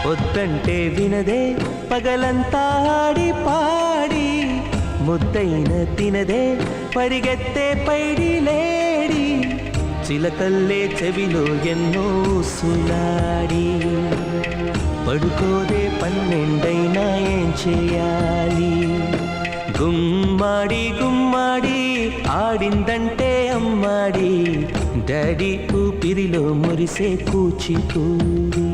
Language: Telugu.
వద్దంటే వినదే పగలంతా ఆడి పాడి ముద్దైన తినదే పరిగెత్తే పైడి లేడి చిలకల్లే చెవిలో ఎన్నో సులాడి పడుకోదే పన్నెండైనా ఏం చేయాలి గుమ్మాడి గుమ్మాడి ఆడిందంటే అమ్మాడి డాడీ ఊపిరిలో మురిసే కూచిపూడి